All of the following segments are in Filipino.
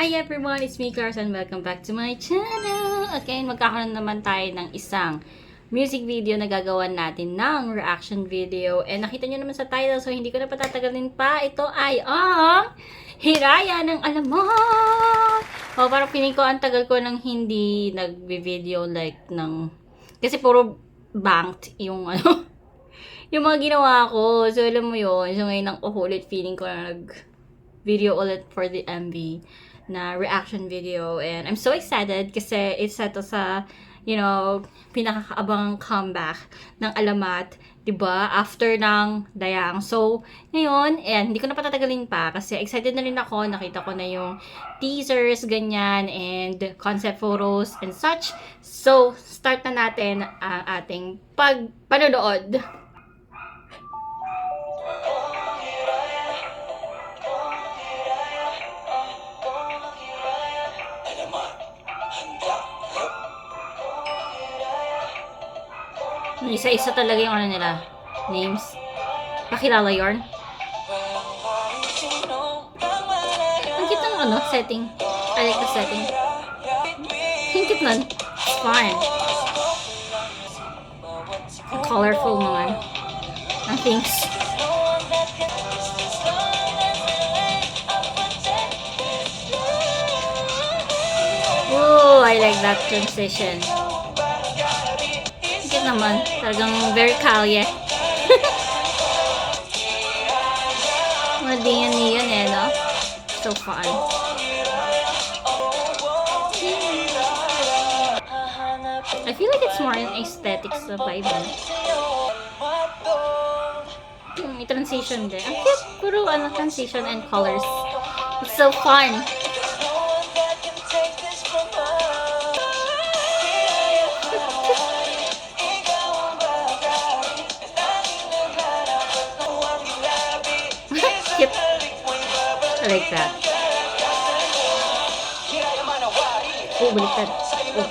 Hi everyone! It's me, Cars, and welcome back to my channel! Okay, magkakaroon naman tayo ng isang music video na gagawan natin ng reaction video. And nakita nyo naman sa title, so hindi ko na patatagalin pa. Ito ay ang Hiraya ng Alamat! O, parang feeling ko ang tagal ko nang hindi nag-video like ng... Kasi puro banked yung ano... yung mga ginawa ko. So, alam mo yun. So, ngayon ang ulit feeling ko na video ulit for the MV na reaction video, and I'm so excited kasi isa to sa, you know, pinakakaabangang comeback ng Alamat, 'di ba? After ng Dayang. So, ngayon, and hindi ko na patatagalin pa kasi excited na rin ako, nakita ko na yung teasers, ganyan, and concept photos and such. So, start na natin ang ating panonood. Isa-isa talaga yung ano nila, names. Pakilala yarn. Ang cute ng ano, setting. I like the setting. Ang cute nun. It's fun. Ang colorful naman. Ang things. Ooh, I like that transition. Naman, talagang very kalye. Mga neon eh, no? So fun. I feel like it's more in aesthetics na vibe. May transition din. Ang cute. Puro ano, transition and colors. It's so fun. Yep. I like that. Oh, baliktad. Oh.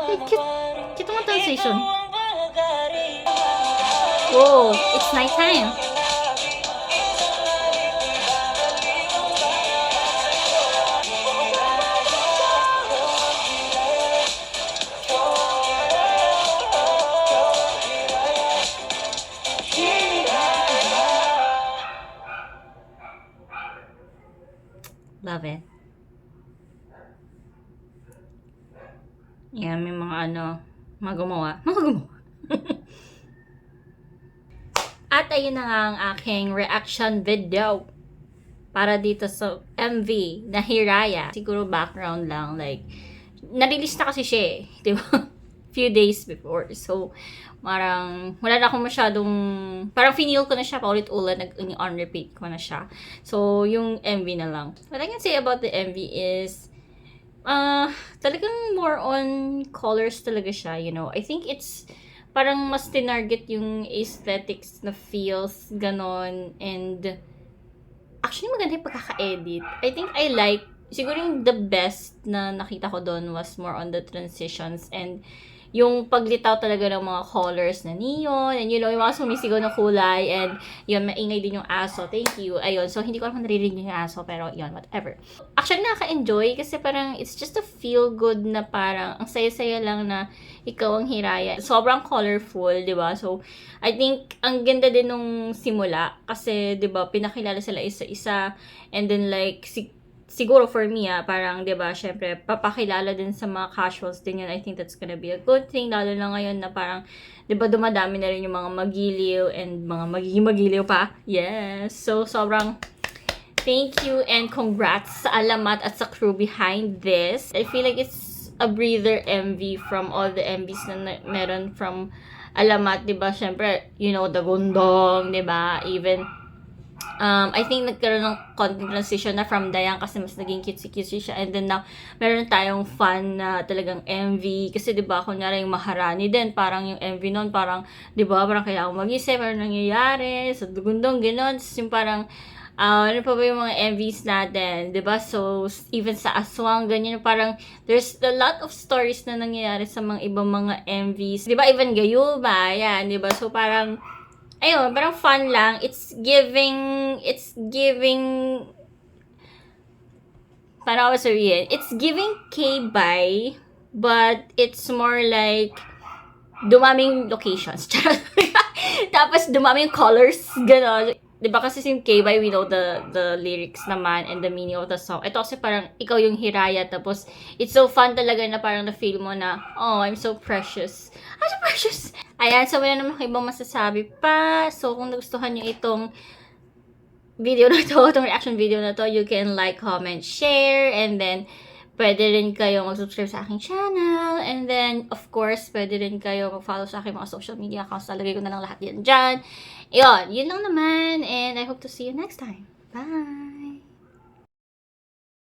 Hey, cute mga transition. Whoa, it's nighttime. Love it. Yan, may mga ano, mga gumawa. At ayun na nga ang aking reaction video para dito sa MV na Hiraya. Siguro background lang, like, na-release na kasi siya eh, di ba? Few days before. So, parang wala na akong masyadong, parang finil ko na siya paulit-ulit, on repeat ko na siya. So, yung MV na lang. What I can say about the MV is, talagang more on colors talaga siya, you know. I think it's, parang mas tinarget yung aesthetics na feels, ganon, and actually maganda yung pagkaka-edit. I think I like, siguro yung the best na nakita ko doon was more on the transitions and yung paglitaw talaga ng mga colors na neon, and you know, yung mga sumisigaw na kulay, and yun, maingay din yung aso. Thank you. Ayun, so hindi ko naman naririnig yung aso, pero yun, whatever. Actually, nakaka-enjoy kasi parang it's just a feel-good na parang ang saya-saya lang na ikaw ang Hiraya. Sobrang colorful, di ba? So, I think, ang ganda din nung simula kasi, di ba, pinakilala sila isa-isa, and then like, siguro for me, parang, di ba, syempre, papakilala din sa mga casuals din yun. I think that's gonna be a good thing, lalo na ngayon na parang, di ba, dumadami na rin yung mga magiliw and mga magiging magiliw pa. Yes! So, sobrang thank you and congrats sa Alamat at sa crew behind this. I feel like it's a breather MV from all the MVs na meron from Alamat, di ba? Syempre, you know, the Gundong, di ba? Even I think nagkaroon ng content transition na from Dayang kasi mas naging cutesy siya, and then now meron tayong fun na talagang MV kasi 'di ba kunyari yung Maharani din, parang yung MV noon parang 'di ba parang kailangan mag-isip ano nangyayari sa Dugundong gano'n, yung parang ano pa ba yung mga MVs natin, 'di ba? So even sa Aswang ganyan, parang there's a lot of stories na nangyayari sa mga ibang mga MVs, 'di ba? Even Gayuma, yan, 'di ba? So parang ayun, parang fun lang. Paano ako sabihin? It's giving K-Buy, but it's more like dumaming locations. Tapos dumaming colors, gano'n. Di ba kasi yung K-Buy, we know the lyrics naman and the meaning of the song. Ito kasi parang ikaw yung hiraya, tapos it's so fun talaga na parang na-feel mo na, oh, I'm so precious. I'm so precious! Ayan, so wala naman ibang masasabi pa. So kung nagustuhan nyo itong video na to, itong reaction video na to, you can like, comment, share, and then pwede rin kayo mag-subscribe sa aking channel, and then, of course, pwede rin kayo mag-follow sa aking mga social media accounts. Talagay ko na lang lahat yan dyan. Yun lang naman, and I hope to see you next time. Bye!